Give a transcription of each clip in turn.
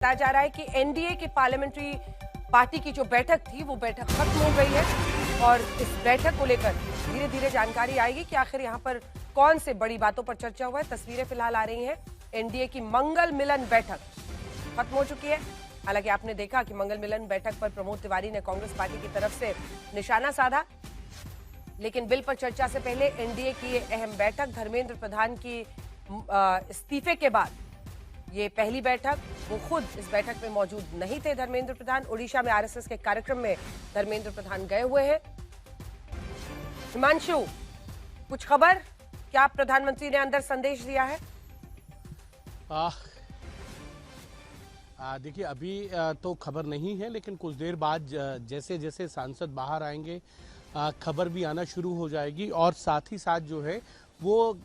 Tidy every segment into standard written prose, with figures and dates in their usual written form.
बताया जा रहा है कि एनडीए की पार्लियामेंट्री पार्टी की जो बैठक थी वो बैठक खत्म हो गई है और इस बैठक को लेकर धीरे धीरे जानकारी आएगी कि आखिर यहां पर कौन से बड़ी बातों पर चर्चा हुआ है। तस्वीरें फिलहाल आ रही हैं। एनडीए की मंगल मिलन बैठक खत्म हो चुकी है। हालांकि आपने देखा कि मंगल मिलन बैठक पर प्रमोद तिवारी ने कांग्रेस पार्टी की तरफ से निशाना साधा, लेकिन बिल पर चर्चा से पहले एनडीए की अहम बैठक, धर्मेंद्र प्रधान की इस्तीफे के बाद ये पहली बैठक, वो खुद इस बैठक में मौजूद नहीं थे। धर्मेंद्र प्रधान उड़ीसा में आरएसएस के कार्यक्रम में धर्मेंद्र प्रधान गए हुए हैं। हिमांशु, कुछ खबर, क्या प्रधानमंत्री ने अंदर संदेश दिया है? देखिए अभी तो खबर नहीं है, लेकिन कुछ देर बाद जैसे जैसे सांसद बाहर आएंगे खबर भी आना शुरू हो जाएगी। और साथ ही साथ जो है वो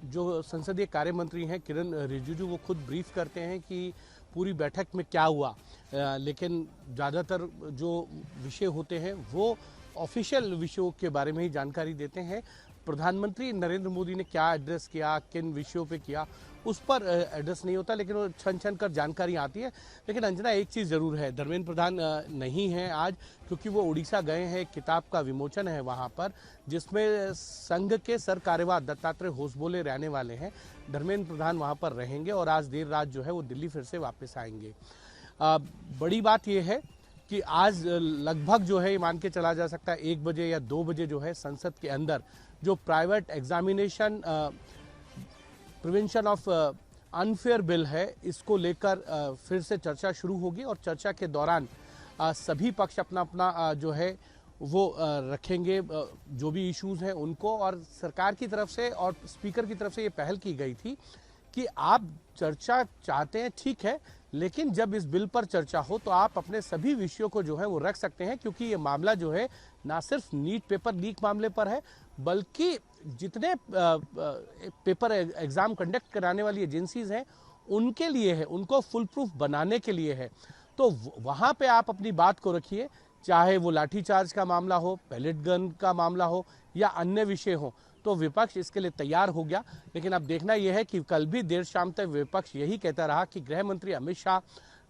जो संसदीय कार्य मंत्री हैं किरण रिजिजू, वो खुद ब्रीफ करते हैं कि पूरी बैठक में क्या हुआ। लेकिन ज़्यादातर जो विषय होते हैं वो ऑफिशियल विषयों के बारे में ही जानकारी देते हैं। प्रधानमंत्री नरेंद्र मोदी ने क्या एड्रेस किया, किन विषयों पे किया, उस पर एड्रेस नहीं होता, लेकिन वो छन छन कर जानकारी आती है। लेकिन अंजना, एक चीज़ ज़रूर है, धर्मेंद्र प्रधान नहीं हैं आज, क्योंकि वो उड़ीसा गए हैं। किताब का विमोचन है वहाँ पर, जिसमें संघ के सर कार्यवाह दत्तात्रेय होसबोले रहने वाले हैं। धर्मेंद्र प्रधान वहाँ पर रहेंगे और आज देर रात जो है वो दिल्ली फिर से वापस आएंगे। बड़ी बात यह है कि आज लगभग जो है मान के चला जा सकता है 1 बजे या 2 बजे जो है संसद के अंदर जो private examination prevention of unfair bill है, इसको लेकर फिर से चर्चा शुरू होगी। और चर्चा के दौरान सभी पक्ष अपना अपना जो है वो रखेंगे, जो भी इश्यूज हैं उनको। और सरकार की तरफ से और स्पीकर की तरफ से ये पहल की गई थी कि आप चर्चा चाहते हैं, ठीक है, लेकिन जब इस बिल पर चर्चा हो तो आप अपने सभी विषयों को जो है वो रख सकते हैं, क्योंकि ये मामला जो है ना सिर्फ नीट पेपर लीक मामले पर है, बल्कि जितने पेपर एग्जाम कंडक्ट कराने वाली एजेंसीज हैं उनके लिए है, उनको फुल प्रूफ बनाने के लिए है। तो वहाँ पे आप अपनी बात को रखिए, चाहे वो लाठीचार्ज का मामला हो, पैलेट गन का मामला हो या अन्य विषय हो। तो विपक्ष इसके लिए तैयार हो गया। लेकिन अब देखना यह है कि कल भी देर शाम तक विपक्ष यही कहता रहा कि गृह मंत्री अमित शाह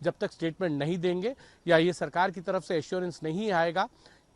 जब तक स्टेटमेंट नहीं देंगे या ये सरकार की तरफ से एश्योरेंस नहीं आएगा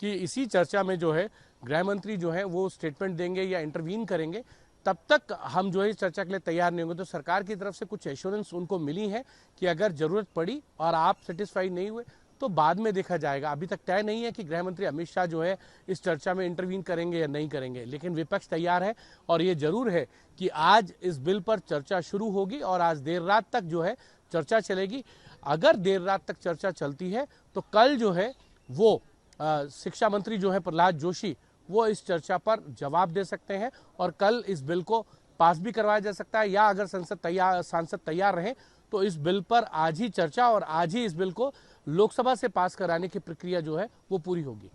कि इसी चर्चा में जो है गृह मंत्री जो है वो स्टेटमेंट देंगे या इंटरवीन करेंगे, तब तक हम जो है इस चर्चा के लिए तैयार नहीं होंगे। तो सरकार की तरफ से कुछ एश्योरेंस उनको मिली है कि अगर जरूरत पड़ी और आप सेटिस्फाई नहीं हुए तो बाद में देखा जाएगा। अभी तक तय नहीं है कि गृह मंत्री अमित शाह जो है इस चर्चा में इंटरवीन करेंगे या नहीं करेंगे, लेकिन विपक्ष तैयार है। और ये जरूर है कि आज इस बिल पर चर्चा शुरू होगी और आज देर रात तक जो है चर्चा चलेगी। अगर देर रात तक चर्चा चलती है तो कल जो है वो शिक्षा मंत्री जो है प्रहलाद जोशी, वो इस चर्चा पर जवाब दे सकते हैं और कल इस बिल को पास भी करवाया जा सकता है। या अगर सांसद तैयार रहे तो इस बिल पर आज ही चर्चा और आज ही इस बिल को लोकसभा से पास कराने की प्रक्रिया जो है वो पूरी होगी।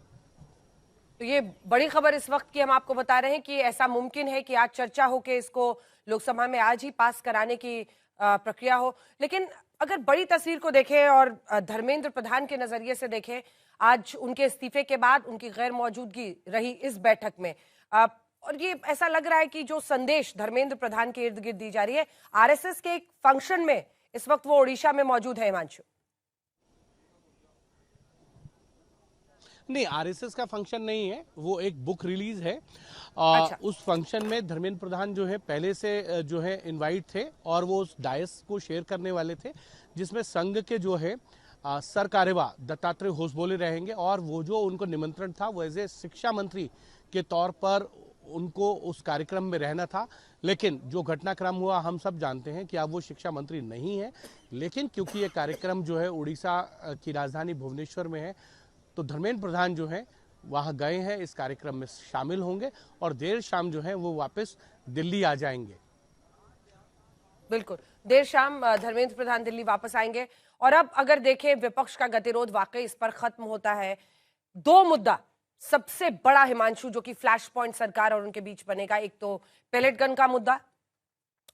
तो ये बड़ी खबर इस वक्त की हम आपको बता रहे हैं कि ऐसा मुमकिन है कि आज चर्चा हो के इसको लोकसभा में आज ही पास कराने की प्रक्रिया हो। लेकिन अगर बड़ी तस्वीर को देखें और धर्मेंद्र प्रधान के नजरिए से देखें, आज उनके इस्तीफे के बाद उनकी गैर मौजूदगी रही इस बैठक में, और ये ऐसा लग रहा है कि जो संदेश धर्मेंद्र प्रधान के इर्द गिर्द दी जा रही है, आरएसएस के एक फंक्शन में इस वक्त वो उड़ीसा में मौजूद है। हिमांशु, नहीं, आरएसएस का फंक्शन नहीं है, वो एक बुक रिलीज है। अच्छा। उस फंक्शन में धर्मेंद्र प्रधान जो है पहले से जो है इनवाइट थे और वो उस डायस को शेयर करने वाले थे, जिसमें संघ के जो है सर कार्यवाह दत्तात्रेय होसबोले रहेंगे। और वो जो उनको निमंत्रण था वो एज ए शिक्षा मंत्री के तौर पर उनको उस कार्यक्रम में रहना था। लेकिन जो घटनाक्रम हुआ हम सब जानते हैं कि अब वो शिक्षा मंत्री नहीं है। लेकिन क्योंकि ये कार्यक्रम जो है उड़ीसा की राजधानी भुवनेश्वर में है, तो धर्मेंद्र प्रधान जो है वहां गए हैं, इस कार्यक्रम में शामिल होंगे और देर शाम जो है वो वापस दिल्ली आ जाएंगे। बिल्कुल, देर शाम धर्मेंद्र प्रधान दिल्ली वापस आएंगे। और अब अगर देखें, विपक्ष का गतिरोध वाकई इस पर खत्म होता है। 2 मुद्दा सबसे बड़ा, हिमांशु, जो कि फ्लैश पॉइंट सरकार और उनके बीच बनेगा। एक तो पैलेट गन का मुद्दा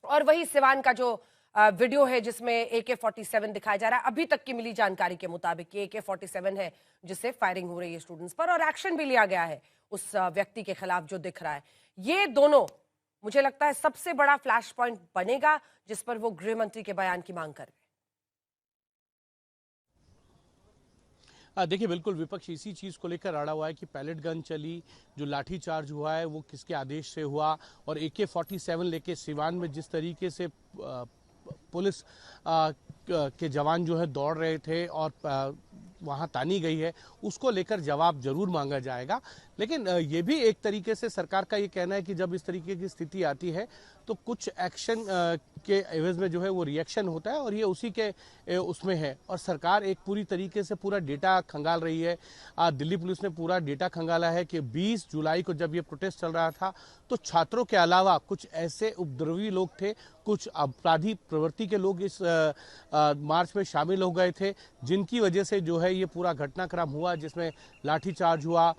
और वही सिवान का जो वीडियो है जिसमें AK-47 दिखाया जा रहा है। अभी तक की मिली जानकारी के मुताबिक ये AK-47 है जिससे फायरिंग हो रही है स्टूडेंट्स पर, और एक्शन भी लिया गया है उस व्यक्ति के खिलाफ जो दिख रहा है। ये दोनों मुझे लगता है सबसे बड़ा फ्लैश पॉइंट बनेगा जिस पर वो गृह मंत्री के बयान की मांग कर रहे हैं। देखिए, बिल्कुल विपक्ष इसी चीज़ को लेकर अड़ा हुआ है कि पैलेट गन चली, जो लाठीचार्ज हुआ है वो किसके आदेश से हुआ, और AK-47 लेके सिवान में जिस तरीके से पुलिस के जवान जो है दौड़ रहे थे और वहाँ तानी गई है, उसको लेकर जवाब जरूर मांगा जाएगा। लेकिन ये भी एक तरीके से सरकार का ये कहना है कि जब इस तरीके की स्थिति आती है तो कुछ एक्शन के एवज में जो है वो रिएक्शन होता है, और ये उसी के उसमें है। और सरकार एक पूरी तरीके से पूरा डेटा खंगाल रही है। दिल्ली पुलिस ने पूरा डेटा खंगाला है कि 20 जुलाई को जब ये प्रोटेस्ट चल रहा था तो छात्रों के अलावा कुछ ऐसे उपद्रवी लोग थे, कुछ अपराधी प्रवृत्ति के लोग इस मार्च में शामिल हो गए थे, जिनकी वजह से जो है ये पूरा घटनाक्रम हुआ, जिसमें लाठीचार्ज हुआ,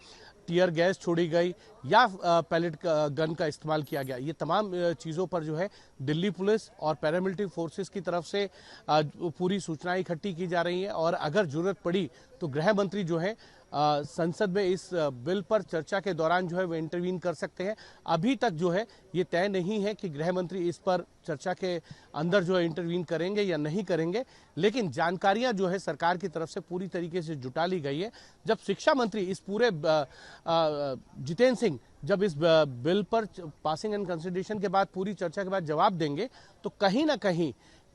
टीयर गैस छोड़ी गई या पैलेट गन का इस्तेमाल किया गया। ये तमाम चीज़ों पर जो है दिल्ली पुलिस और पैरामिलिट्री फोर्सेस की तरफ से पूरी सूचनाएं इकट्ठी की जा रही हैं, और अगर जरूरत पड़ी तो गृह मंत्री जो है संसद में इस बिल पर चर्चा के दौरान जो है वो इंटरवीन कर सकते हैं। अभी तक जो है ये तय नहीं है कि गृह मंत्री इस पर चर्चा के अंदर जो है इंटरवीन करेंगे या नहीं करेंगे, लेकिन जानकारियां जो है सरकार की तरफ से पूरी तरीके से जुटा ली गई है। जब शिक्षा मंत्री इस पूरे जितेंद्र सिंह जब इस बिल पर पासिंग एंड कंसिडरेशन के बाद पूरी चर्चा के बाद जवाब देंगे तो कहीं ना कहीं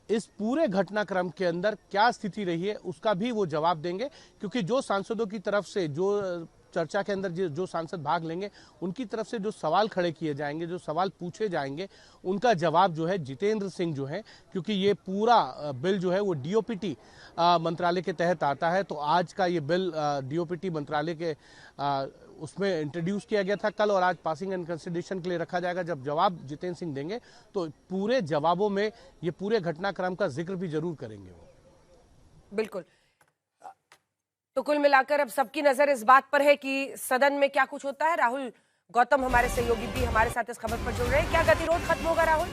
इस पूरे घटनाक्रम के अंदर क्या स्थिति रही है उसका भी वो जवाब देंगे, क्योंकि जो सांसदों की तरफ से जो चर्चा के अंदर जो सांसद भाग लेंगे उनकी तरफ से जो सवाल खड़े किए जाएंगे, जो सवाल पूछे जाएंगे, उनका जवाब जो है जितेंद्र सिंह जो है, क्योंकि ये पूरा बिल जो है वो DOPT मंत्रालय के तहत आता है। तो आज का ये बिल DOPT मंत्रालय के उसमें इंट्रोड्यूस किया गया था कल, और आज पासिंग एंड कंसिडरेशन के लिए रखा जाएगा। जब जवाब जितेंद्र सिंह देंगे तो पूरे जवाबों में ये पूरे घटनाक्रम का जिक्र भी जरूर करेंगे वो। बिल्कुल। तो कुल मिलाकर अब सबकी नजर इस बात पर है कि सदन में क्या कुछ होता है। राहुल गौतम हमारे सहयोगी भी हमारे साथ इस खबर पर जुड़ रहे हैं। क्या गतिरोध खत्म होगा राहुल?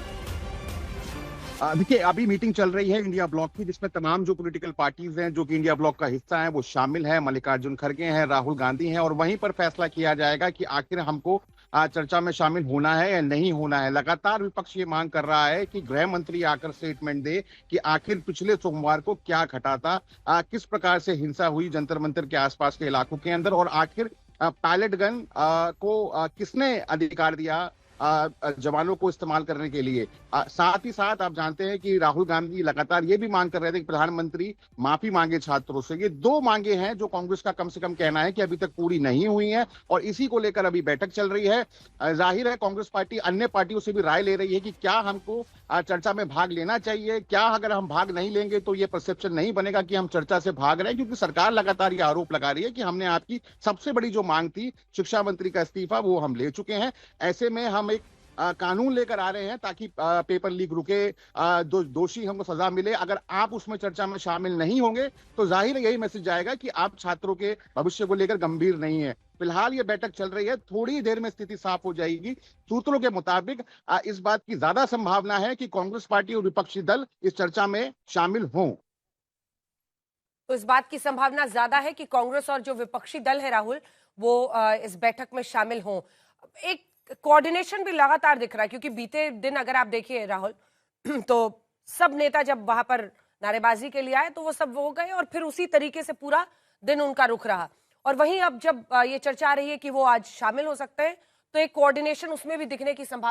देखिए, अभी मीटिंग चल रही है इंडिया ब्लॉक की, जिसमें तमाम जो पॉलिटिकल पार्टीज हैं जो कि इंडिया ब्लॉक का हिस्सा हैं वो शामिल हैं। मल्लिकार्जुन खड़गे हैं, राहुल गांधी हैं, और वहीं पर फैसला किया जाएगा कि आखिर हमको चर्चा में शामिल होना है या नहीं होना है। लगातार विपक्ष ये मांग कर रहा है कि गृह मंत्री आकर स्टेटमेंट दे कि आखिर पिछले सोमवार को क्या घटा था, किस प्रकार से हिंसा हुई जंतर मंतर के आसपास के इलाकों के अंदर, और आखिर पैलेट गन को किसने अधिकार दिया जवानों को इस्तेमाल करने के लिए। साथ ही साथ आप जानते हैं कि राहुल गांधी लगातार ये भी मांग कर रहे थे कि प्रधानमंत्री माफी मांगे छात्रों से। ये दो मांगे हैं जो कांग्रेस का कम से कम कहना है कि अभी तक पूरी नहीं हुई हैं, और इसी को लेकर अभी बैठक चल रही है। जाहिर है कांग्रेस पार्टी अन्य पार्टियों से भी राय ले रही है कि क्या हमको चर्चा में भाग लेना चाहिए, क्या अगर हम भाग नहीं लेंगे तो ये परसेप्शन नहीं बनेगा कि हम चर्चा से भाग रहे हैं, क्योंकि सरकार लगातार ये आरोप लगा रही है कि हमने आपकी सबसे बड़ी जो मांग थी शिक्षा मंत्री का इस्तीफा वो हम ले चुके हैं। ऐसे में हम एक कानून लेकर आ रहे हैं ताकि पेपर लीक रुके, दोषी हमको सजा मिले। अगर आप उसमें चर्चा में शामिल नहीं होंगे तो जाहिर यही मैसेज जाएगा कि आप छात्रों के भविष्य को लेकर गंभीर नहीं है। फिलहाल ये बैठक चल रही है, थोड़ी देर में स्थिति साफ हो जाएगी। सूत्रों के मुताबिक इस बात की ज्यादा संभावना है कि कांग्रेस पार्टी और विपक्षी दल इस चर्चा में शामिल हों। तो इस बात की संभावना ज्यादा है कि कांग्रेस और जो विपक्षी दल है राहुल वो इस बैठक में शामिल हों। एक कोऑर्डिनेशन भी लगातार दिख रहा है, क्योंकि बीते दिन अगर आप देखिए राहुल तो सब नेता जब वहां पर नारेबाजी के लिए आए तो वो सब हो गए, और फिर उसी तरीके से पूरा दिन उनका रुख रहा। और वहीं अब जब ये चर्चा आ रही है कि वो आज शामिल हो सकते हैं, तो एक कोऑर्डिनेशन उसमें भी दिखने की संभावना